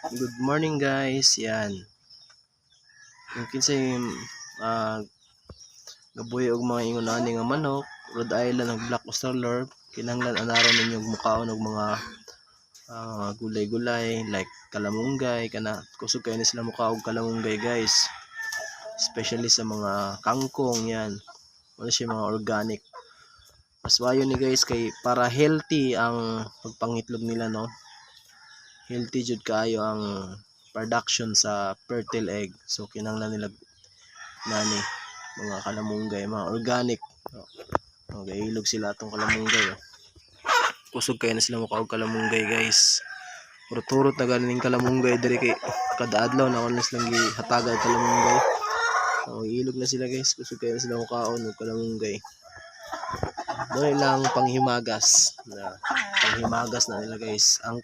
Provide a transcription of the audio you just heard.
Good morning guys, yan. Yung kinsay gabuhi og mga ingon ani nga manok, Rhode Island ug Black Australia, kinahanglan anaron ninyo mukaon og mga gulay-gulay like kalamunggay kana kusog kayo ni sila mukaon og kalamunggay guys. Especially sa mga kangkong yan. Wala siya mga organic. Mas mayo ni guys kay para healthy ang pagpangitlog nila no. Healthy jud kaayo ang production sa fertile egg. So kinahanglan nila nani mga kalamunggay, mga organic. Okay, ilog sila atong kalamunggay. Kusog kayo na sila mukaog kalamunggay guys. Turot-turot na ganing kalamunggay diri kay kada adlaw na wala silang gihatagan kalamunggay. So ilog na sila guys, kusog kayo na sila mukaon og kalamunggay. Dili lang panghimagas na nila guys. Ang